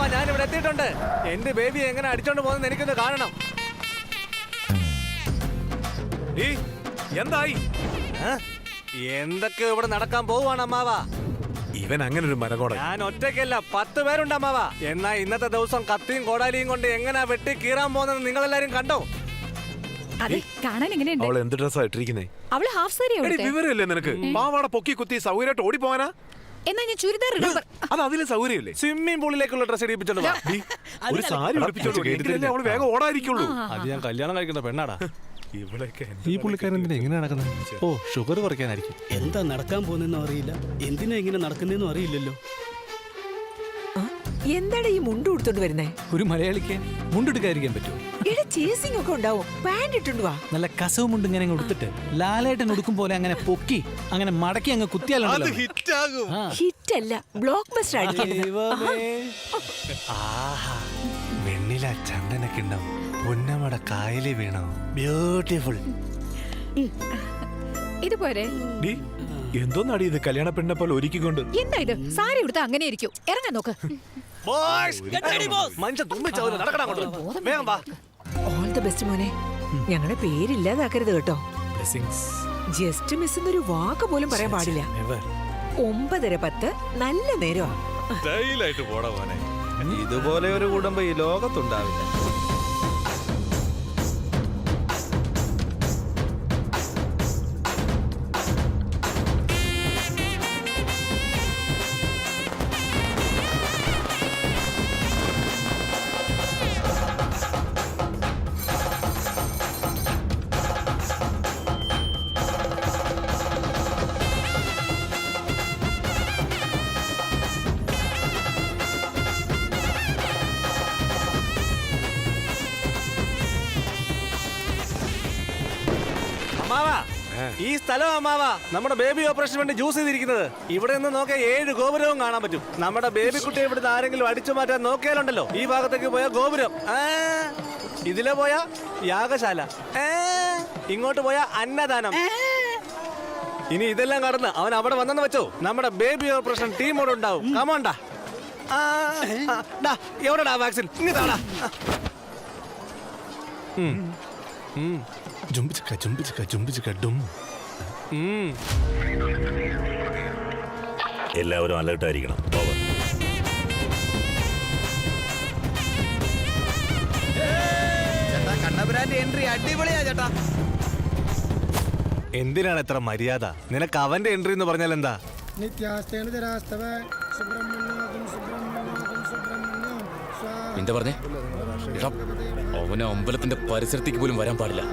അമ്മാവ ഞാൻ ഇവിടെ എത്തിയിട്ടുണ്ട്. എന്റെ ബേബിയെ എങ്ങനെ അടിച്ചോണ്ട് പോകുന്നത് എനിക്കൊന്ന് കാണണം. എന്തായി? എന്തൊക്കെ ഇവിടെ നടക്കാൻ പോവാണ് അമ്മാവ. ഇവൻ അങ്ങനെ ഒരു മരകോടൻ. ഞാൻ ഒറ്റയ്ക്കല്ല, 10 പേരുണ്ട് അമ്മാവ. എന്നാ ഇന്നത്തെ ദിവസം കത്തിയും കോടാലിയും കൊണ്ട് എങ്ങനെയാ വെട്ടി കീറാൻ പോകുന്നത് നിങ്ങളെല്ലാരും കണ്ടോ? അതെ, കാണാൻ എങ്ങനെയുണ്ട്? അവൾ എന്ത് ഡ്രസ്സാ ഇട്ടിരിക്കുന്നേ? അവള് ഹാഫ് സാരി വിവരമില്ലേ നിനക്ക്? പാവാട പൊക്കി കുത്തി സൗകര്യമായിട്ട് ഓടി പോവാനാ? എന്നാ ഞാൻ ചുരിദാർ അത് അതിലും സൗകര്യമില്ലേ? സ്വിമ്മിംഗ് പൂളിലേക്കുള്ള ഡ്രസ് ഇടിപ്പിച്ചോണ്ട് വാ. ഒരു സാരി ഉടുപ്പിച്ചോണ്ട് അവള് വേഗം ഓടായിരിക്കുള്ളൂ. അത് ഞാൻ കല്യാണം കഴിക്കുന്ന പെണ്ണാടാ. ഈ പുള്ളിക്കാരൻ എന്തിനാ എങ്ങനെ നടക്കുന്നത്? ഓ, ഷുഗർ കുറയ്ക്കാനായിരിക്കും. എന്താ നടക്കാൻ പോകുന്നതെന്നും അറിയില്ല, എന്തിനാ ഇങ്ങനെ നടക്കുന്നതെന്നും അറിയില്ലല്ലോ. എന്താണ് ഈ മുണ്ട് ഉടുത്തോണ്ട് വരുന്നേ? ഒരു മലയാളിക്ക് മുണ്ടെടുക്കാതിരിക്കാൻ പറ്റുമോ? ഇവിടെ ചേസിംഗ് ഒക്കെ ഉണ്ടാവും. പാന്റ് ഇട്ടുണ്ട് വാ. നല്ല കസവ് മുണ്ട് ഇങ്ങനെ ഉടുത്തിട്ട് ലാലേട്ടൻ ഉടുക്കും പോലെ അങ്ങനെ പൊക്കി അങ്ങനെ മടക്കി അങ്ങ് കുത്തിയാലോ ഹിറ്റ് അല്ല, ബ്ലോക്ക് ബസ്റ്റർ അടിക്കുന്നത്. വെണ്ണില ചന്ദനൊക്കെ ഉണ്ടാവും. പൊന്നമട കായലി വീണോ? ബ്യൂട്ടിഫുൾ. ഇതുപോലെ എന്തോന്നാടി ഇത്? കല്യാണ പെണ്ണെ പോലെ ഒരുക്കിക്കൊണ്ട് എന്താ ഇത്? സാരി ഉടുത്ത അങ്ങനെ ഇരിക്കും. ഇറങ്ങാൻ നോക്ക്. മനുഷ്യ തുമ്പിച്ചവര് നടക്കണം. വേഗം വാ. ഓൾ ദ ബെസ്റ്റ് മോനെ. ഞങ്ങളുടെ പേരില്ലാതാക്കരുത് കേട്ടോ. ജസ്റ്റ് മിസ് എന്നൊരു വാക്ക് പോലും പറയാൻ പാടില്ല. 9:10 നല്ല നേരമാ. ഇതുപോലെ ഒരു കുടുംബം ഈ ലോകത്തുണ്ടാവില്ല. ഈ സ്ഥലം അമ്മാവാ നമ്മുടെ ബേബി ഓപ്പറേഷൻ വേണ്ടി ജ്യൂസ് ചെയ്തിരിക്കുന്നത്. ഇവിടെ നിന്ന് നോക്കിയാൽ 7 ഗോപുരവും കാണാൻ പറ്റും. നമ്മുടെ ബേബി കുട്ടിയെ ഇവിടുന്ന് ആരെങ്കിലും അടിച്ചു മാറ്റാൻ നോക്കിയാലുണ്ടല്ലോ, ഈ ഭാഗത്തേക്ക് പോയ ഗോപുരം, ഇതിലെ പോയ യാഗശാല, ഇങ്ങോട്ട് പോയ അന്നദാനം. ഇനി ഇതെല്ലാം കടന്ന് അവൻ അവിടെ വന്നെന്ന് വെച്ചോ, നമ്മുടെ ബേബി ഓപ്പറേഷൻ ടീമോട് ഉണ്ടാവും. കമോണ്ടാ. എവിടെടാ വാക്സിൻ? ഇങ്ങോട്ടാ. എല്ലാവരും അലേർട്ടായിരിക്കണം. എൻട്രി അടിപൊളിയാ ചേട്ടാ. എന്തിനാണ് എത്ര മര്യാദ? നിനക്ക് അവന്റെ എൻട്രി എന്ന് പറഞ്ഞാൽ എന്താ? എന്താ പറഞ്ഞേ? അവന് അമ്പലത്തിന്റെ പരിസരത്തേക്ക് പോലും വരാൻ പാടില്ല.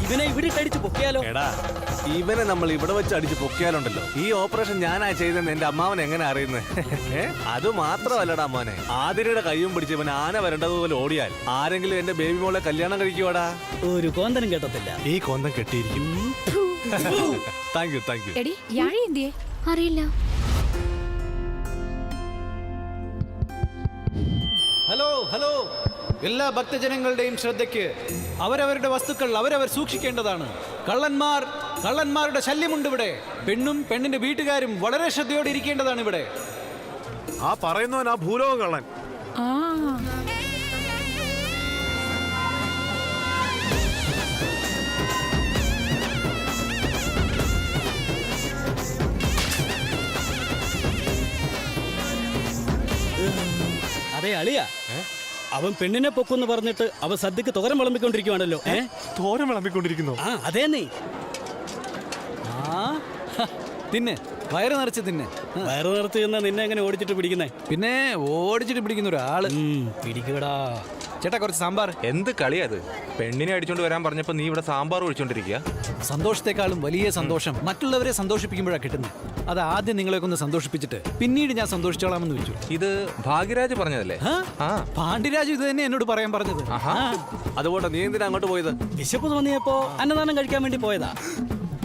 ഇവനെ ഇവിടെ അടിച്ച് പൊക്കിയാലോ? എടാ, ഇവനെ നമ്മൾ ഇവിടെ വെച്ച് അടിച്ച് പൊക്കിയാലുണ്ടല്ലോ, ഈ ഓപ്പറേഷൻ ഞാനാ ചെയ്തെന്ന് എന്റെ അമ്മാവൻ എങ്ങനെ അറിയുന്നത്? അത് മാത്രമല്ലടാ മോനെ, ആതിരയുടെ കയ്യും പിടിച്ച് ഇവൻ ആന വരേണ്ടതുപോലെ ഓടിയാൽ ആരെങ്കിലും എന്റെ ബേബി മോളെ കല്യാണം കഴിക്കുവാടാ? ഒരു കോന്തനും കേട്ടത്തില്ല. ഈ കോന്തം കെട്ടിയിരിക്കും. Thank you. എടി, യാഴി എന്തിയെ? അറിയില്ല. ഹലോ, എല്ലാ ഭക്തജനങ്ങളുടെയും ശ്രദ്ധയ്ക്ക്. അവരവരുടെ വസ്തുക്കൾ അവരവർ സൂക്ഷിക്കേണ്ടതാണ്. കള്ളന്മാരുടെ ശല്യമുണ്ട് ഇവിടെ. പെണ്ണും പെണ്ണിന്റെ വീട്ടുകാരും വളരെ ശ്രദ്ധയോടെ ഇരിക്കേണ്ടതാണ് ഇവിടെ. ആ പറയുന്നവൻ ആ ഭൂലോക കള്ളൻ. അതെ അളിയ, അവൻ പെണ്ണിനെ പൊക്കുന്ന് പറഞ്ഞിട്ട് അവൻ സദ്യക്ക് തോരൻ വിളമ്പിക്കൊണ്ടിരിക്കുവാണല്ലോ. തോരൻ വിളമ്പിക്കൊണ്ടിരിക്കുന്നു? അതേ നീ തിന്നെ, വയറ് നിറച്ച് തിന്നെ. വയറ് നിറച്ച് ചെന്നാ നിന്നെ എങ്ങനെ ഓടിച്ചിട്ട് പിടിക്കുന്നേ? പിന്നെ ഓടിച്ചിട്ട് പിടിക്കുന്ന ഒരാള് പിടിക്കടാ. ചേട്ടാ, കുറച്ച് സാമ്പാർ. എന്ത് കളിയത്? പെണ്ണിനെ അടിച്ചോണ്ട് വരാൻ പറഞ്ഞപ്പോ നീ ഇവിടെ സാമ്പാർ ഒഴിച്ചോണ്ടിരിക്കുക. സന്തോഷത്തെക്കാളും വലിയ സന്തോഷം മറ്റുള്ളവരെ സന്തോഷിപ്പിക്കുമ്പോഴാണ് കിട്ടുന്നത്. അത് ആദ്യം നിങ്ങളെയൊക്കെ ഒന്ന് സന്തോഷിപ്പിച്ചിട്ട് പിന്നീട് ഞാൻ സന്തോഷിച്ചോളാമെന്ന് വെച്ചു. ഇത് ഭാഗ്യരാജ് പറഞ്ഞതല്ലേ? പാണ്ഡ്യരാജു ഇത് തന്നെ എന്നോട് പറയാൻ പറഞ്ഞത്. അതുകൊണ്ട് നീ എന്തിനാ അങ്ങോട്ട് പോയത്? വിശപ്പ് തോന്നിയപ്പോ അന്നദാനം കഴിക്കാൻ വേണ്ടി പോയതാ.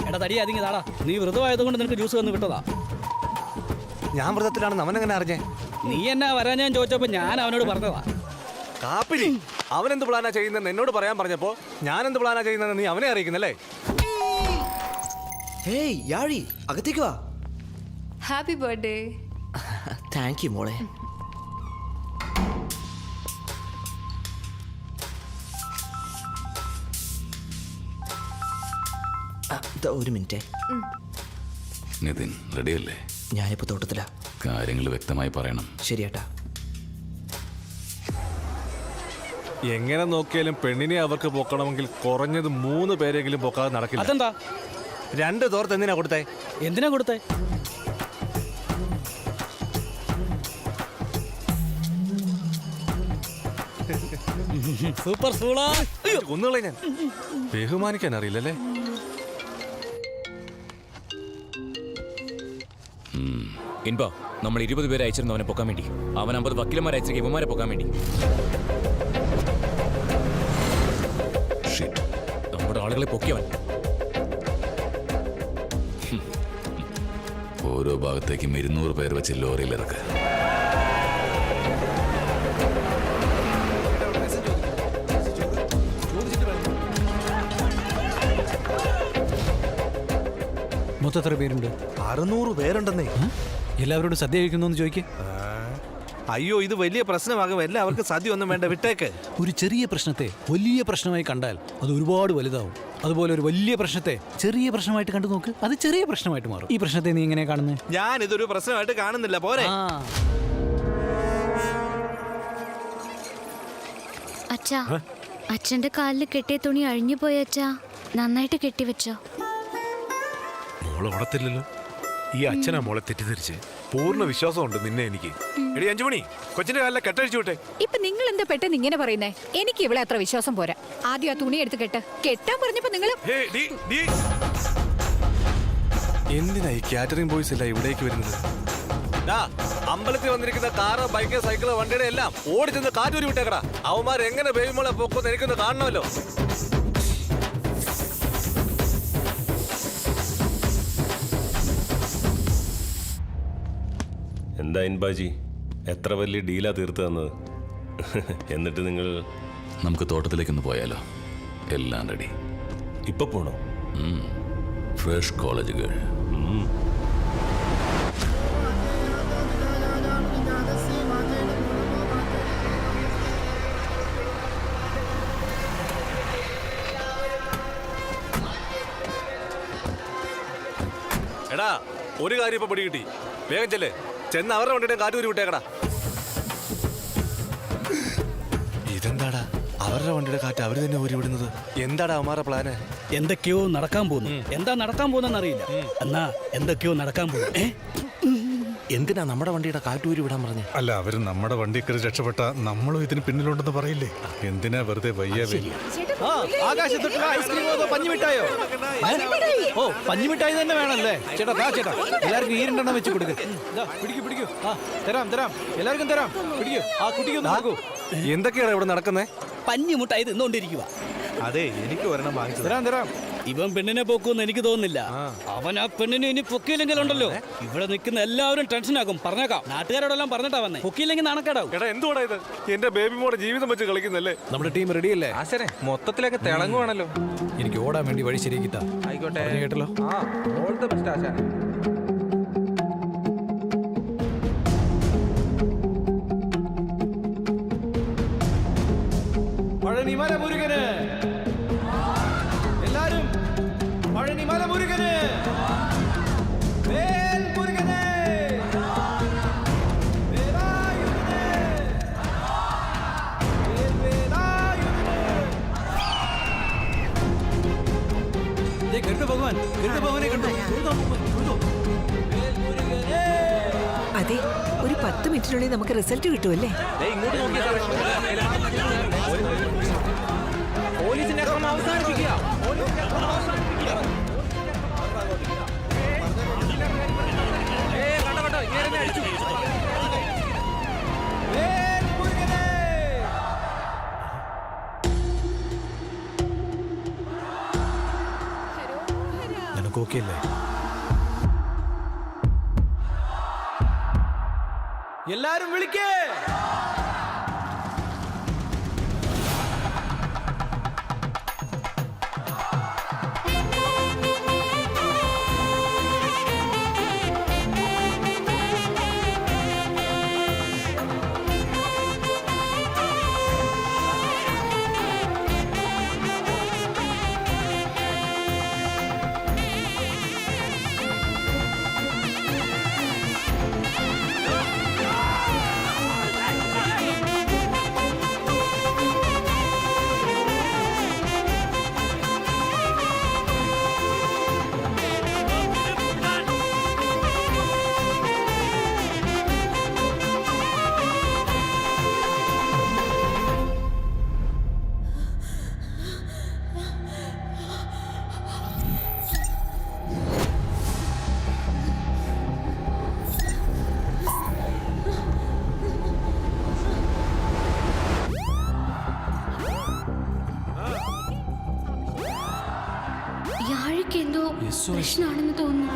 എടാ തടി അധികം താടാ. നീ വ്രതമായതുകൊണ്ട് നിനക്ക് ജ്യൂസ് വന്ന് വിട്ടതാ. ഞാൻ വ്രതത്തിലാണെന്ന് അവനെങ്ങനെ അറിഞ്ഞേ? നീ എന്നാ വരാൻ ഞാൻ ചോദിച്ചപ്പോ ഞാൻ അവനോട് പറഞ്ഞതാ. കാപ്പിരി, അവനെന്ത് പ്ലാനാ ചെയ്യുന്നതെന്ന് എന്നോട് പറയാൻ പറഞ്ഞപ്പോ ഞാൻ എന്ത് പ്ലാനാ ചെയ്യുന്നതെന്ന് നീ അവനെ അറിയിക്കുന്നല്ലേ? ഹേയ് യാഴി അകത്തേക്ക് വാ. Happy birthday. താങ്ക് യു മോളെ. ഒരു മിനിറ്റേ. നിതിൻ റെഡിയല്ലേ? ഞാനിപ്പോ തോട്ടത്തിലാ. കാര്യങ്ങൾ വ്യക്തമായി പറയണം. ശരിയേട്ടാ. എങ്ങനെ നോക്കിയാലും പെണ്ണിനെ അവർക്ക് പൊക്കണമെങ്കിൽ കുറഞ്ഞത് 3 പേരെങ്കിലും പൊക്കാതെ നടക്കില്ല. അതെന്താ? 2 തോർത്ത് എന്തിനാ കൊടുത്തേ? എന്തിനാ കൊടുത്തേ? സൂപ്പർ സൂള. ഒന്നുകളെ ഞാൻ ബഹുമാനിക്കാൻ അറിയില്ലല്ലേ? ഇൻപ നമ്മൾ 20 പേരെ അയച്ചിരുന്നു അവനെ പൊക്കാൻ വേണ്ടി. അവൻ 50 വക്കീലന്മാരെ അയച്ചിരിക്കും ഇവന്മാരെ പൊക്കാൻ വേണ്ടി. നമ്മുടെ ആളുകളെ പൊക്കിയവൻ. ഓരോ ഭാഗത്തേക്കും 200 പേർ വെച്ച് ലോറിയിൽ ഇറക്കുക. മൊത്തം എത്ര പേരുണ്ട്? 600 പേരുണ്ടെന്നേ. എല്ലാവരോടും സദ്യ കഴിക്കുന്നോന്ന് ചോദിക്കേ. അയ്യോ, ഇത് വലിയ പ്രശ്നമാകും. എല്ലാവർക്കും സദ്യ ഒന്നും വേണ്ട, വിട്ടേക്ക്. ഒരു ചെറിയ പ്രശ്നത്തെ വലിയ പ്രശ്നമായി കണ്ടാൽ അത് ഒരുപാട് വലുതാവും. അതുപോലെ ഒരു വലിയ പ്രശ്നത്തെ ചെറിയ പ്രശ്നമായിട്ട് കണ്ടു നോക്ക്, അത് ചെറിയ പ്രശ്നമായിട്ട് മാറും. ഈ പ്രശ്നത്തെ നീ എങ്ങനെ കാണുന്നത്? ഞാൻ ഇതൊരു പ്രശ്നമായിട്ട് കാണുന്നില്ല. പോരെ. അച്ഛാ, അച്ഛന്റെ കാലിൽ കെട്ടിയ തുണി അഴിഞ്ഞു പോയ അച്ഛാ. നന്നായിട്ട് കെട്ടിവെച്ചോ. മോള് ഓടത്തില്ലല്ലോ. ഈ അച്ഛനാ മോളെ തെറ്റിദ്ധരിച്ച്. പൂർണ്ണ വിശ്വാസമുണ്ട് നിന്നെ എനിക്ക്. എടി 5 മണി, കൊച്ചിന്റെ കാലിലെ കെട്ടഴിച്ചു വിട്ടെ. ഇപ്പൊ നിങ്ങൾ എന്താ പെട്ടെന്ന് ഇങ്ങനെ പറയുന്നേ? എനിക്ക് ഇവിടെ അത്ര വിശ്വാസം പോരാ. ആദ്യം ആ തുണി എടുത്ത് കെട്ടാൻ പറഞ്ഞപ്പോ നിങ്ങൾ എന്തിനാ ഈ കാറ്ററിംഗ് ബോയ്സ് എല്ലാം ഇവിടേക്ക് വരുന്നത്? അമ്പലത്തിൽ വന്നിരിക്കുന്ന കാറ്, ബൈക്ക്, സൈക്കിള്, വണ്ടിയുടെ എല്ലാം ഓടിച്ചെന്ന് കാറ്റൂരി വിട്ടേക്കടാ. അവന്മാർ എങ്ങനെ ബേബി മോളെ പൊക്കുമെന്ന് എനിക്കൊന്ന് കാണണമല്ലോ. എന്താ ഇൻബാജി, എത്ര വലിയ ഡീലാ തീർത്ത് തന്നത്. എന്നിട്ട് നിങ്ങൾ നമുക്ക് തോട്ടത്തിലേക്കൊന്ന് പോയാലോ? എല്ലാം റെഡി. ഇപ്പൊ പോണോ? ഫ്രഷ് കോളേജുകൾ. എടാ, ഒരു കാര്യം ഇപ്പൊ പിടി കിട്ടി. വേഗം ചെല്ലേ, ചെന്ന് അവരുടെ വണ്ടിയുടെ കാറ്റൂരി വിട്ടേക്കടാ. ഇതെന്താടാ, അവരുടെ വണ്ടിയുടെ കാറ്റ് അവര് തന്നെ ഊരി വിടുന്നത്? എന്താടാ അവന്മാരുടെ പ്ലാന്? എന്തൊക്കെയോ നടക്കാൻ പോകുന്നു. എന്താ നടക്കാൻ പോകുന്നെന്ന് അറിയില്ല. എന്നാ എന്തൊക്കെയോ നടക്കാൻ പോകുന്നു. എന്തിനാ നമ്മുടെ വണ്ടിയുടെ കാറ്റൂരി വിടാൻ പറഞ്ഞേ? അല്ല, അവര് നമ്മുടെ വണ്ടി കയറി രക്ഷപ്പെട്ട നമ്മളും ഇതിന് പിന്നിലുണ്ടെന്ന് പറയില്ലേ? എന്തിനാ വെറുതെ വയ്യാവേ? ആകാശത്തൊട്ടുള്ള ഐസ്ക്രീമോ അതോ പഞ്ഞിമിഠായോ? ഓ, പഞ്ഞിമിഠായി തന്നെ വേണല്ലേ? ചേട്ടാ ചേട്ടാ, എല്ലാവർക്കും ഈ 2 എണ്ണം വെച്ച് കൊടുക്ക്. പിടിക്കൂ. ആ, തരാം. എല്ലാവർക്കും തരാം. പിടിക്കൂ. ആ കുട്ടിക്കൊന്ന് കൊടുക്കൂ. എന്തൊക്കെയാണ് ഇവിടെ നടക്കുന്നേ? പഞ്ഞിമുട്ടായി തിന്നോണ്ടിരിക്കുക. അതെ, എനിക്ക് ഒരെണ്ണം വാങ്ങിച്ചു തരാം. ഇവൻ പെണ്ണിനെ പൊക്കുമെന്ന് എനിക്ക് തോന്നുന്നില്ല. അവൻ ആ പെണ്ണിനെ ഇനി പൊക്കിയില്ലെങ്കിലുണ്ടല്ലോ, ഇവിടെ നിൽക്കുന്ന എല്ലാവരും ടെൻഷനാകും. പറഞ്ഞേക്കാം, നാട്ടുകാരോടെല്ലാം പറഞ്ഞിട്ടാ വന്നേ. പൊക്കിയില്ലെങ്കിൽ നാണക്കേടാവും. എടാ, എന്തുവാടാ ഇത്? എന്റെ ബേബി മോടെ ജീവിതം വെച്ച് കളിക്കുന്നല്ലേ? നമ്മുടെ ടീം റെഡിയല്ലേ? ആശാനെ മൊത്തത്തിലൊക്കെ തിളങ്ങുവാണല്ലോ. എനിക്ക് ഓടാൻ വേണ്ടി വഴി ശരിയാക്കിത്താ. ആയിക്കോട്ടെ, കേട്ടല്ലോ. ഓൾ ദ ബെസ്റ്റ് ആശാനെ. പഴനിമല മുരുകന് എല്ലാരും, പഴനിമല മുരുകന്, വേൽ മുരുകന്, വേലായുധന്, ഗരുഡഭഗവാനെ കണ്ടു. അതെ, ഒരു 10 മിനിറ്റിനുള്ളിൽ നമുക്ക് റിസൾട്ട് കിട്ടുമല്ലേ? പോലീസിന്റെ അക്രമം അവസാനിപ്പിക്കുക. നിനക്ക് ഓക്കെ അല്ലേ? എല്ലാരും വിളിക്കേ. യാഴിക്ക് എന്തോ പ്രശ്നമാണെന്ന് തോന്നുന്നു.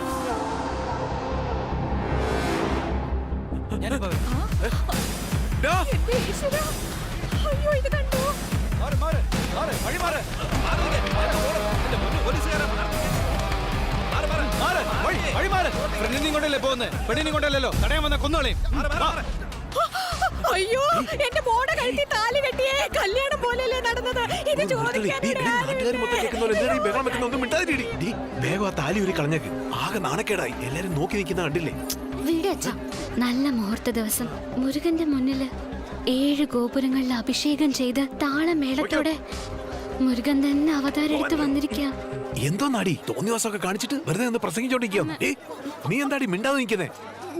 ഞാനിപ്പോ വരാം. എന്റെ ഈശ്വരാ. അയ്യോ ഇത് കണ്ടോ? മാറ്, മാറ്, മാറ്, വഴി മാറ്. മാറ്, വഴി മാറ്. ഫ്രണ്ടിനെ കൊണ്ടല്ലേ പോകുന്നത്, പെണ്ണിനെ കൊണ്ടല്ലോ തടയാൻ വന്ന കൊന്നോളേം. അയ്യോ എന്റെ മോടെ കഴുത്തി താലി കെട്ടിയേ. കല്യാണം പോലെയല്ലേ നടന്നത്. ഇത് ചോദിക്കാനിവിടെ വേഗം ആ താലി ഒരു കളഞ്ഞേക്ക്. ആകെ നാണക്കേടായി. എല്ലാരും നോക്കി നിൽക്കുന്ന കണ്ടില്ലേ? വീടച്ച നല്ല മുഹൂർത്ത ദിവസം മുരുകന്റെ മുന്നില് 7 ഗോപുരങ്ങളിൽ അഭിഷേകം ചെയ്ത് താളമേളത്തോടെ മുരുകൻ തന്നെ അവതാരം എടുത്ത് വന്നിരിക്കുക. എന്തോ നാടി തോന്നിയ ദിവസമൊക്കെ കാണിച്ചിട്ട് വെറുതെ ഒന്ന് പ്രസംഗിച്ചോണ്ടിരിക്കുന്നു. നീ എന്താടി മിണ്ടാതെ നിൽക്കുന്നേ?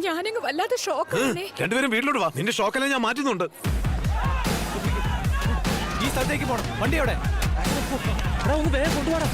ഞാനങ്ങ് വല്ലാതെ ഷോക്ക്. രണ്ടുപേരും വീട്ടിലോട്ട് വാ. നിന്റെ ഷോക്കെല്ലാം ഞാൻ മാറ്റുന്നുണ്ട്. ഈ സ്ഥലത്തേക്ക് പോണം. വണ്ടി എവിടെ? ഒന്ന് വേഗം കൊണ്ടുപോടാ.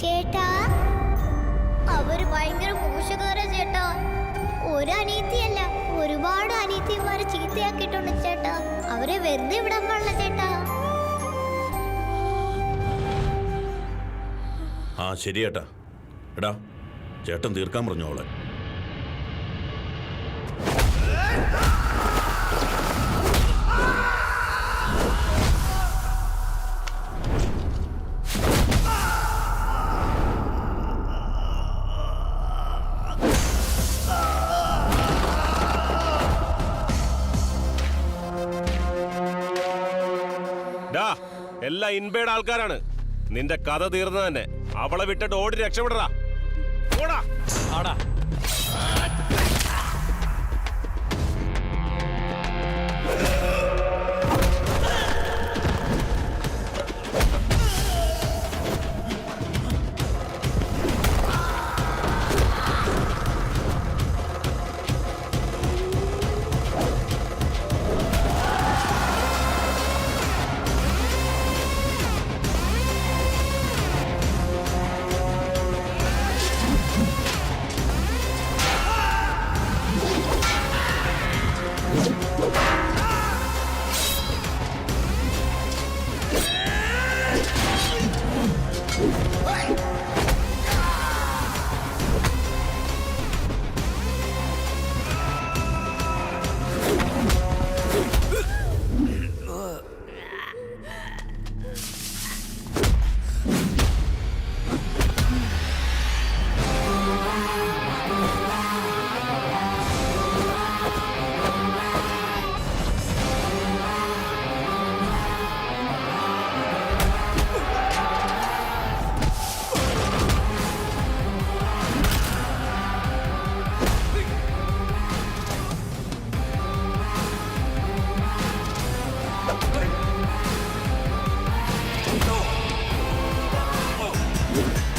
ചേട്ടാ അവര് ഭയങ്കര മോശക്കാരാ ചേട്ടാ. ഒരു അനീതിയല്ല, ഒരുപാട് അനീതിമാരെ ചീത്തയാക്കിയിട്ടുണ്ട് ചേട്ടാ. അവരെ വെറുതെ വിടാൻ പാടില്ല ചേട്ടാ. ആ ശരി ചേട്ടാ. എടാ ചേട്ടൻ തീർക്കാൻ പറഞ്ഞു അവളെ. എല്ലാം ഇൻബേഡ് ആൾക്കാരാണ്. നിന്റെ കഥ തീർന്നു തന്നെ. അവളെ വിട്ടിട്ട് ഓടി രക്ഷപ്പെടറാ. ഓടാ ആടാ. ആ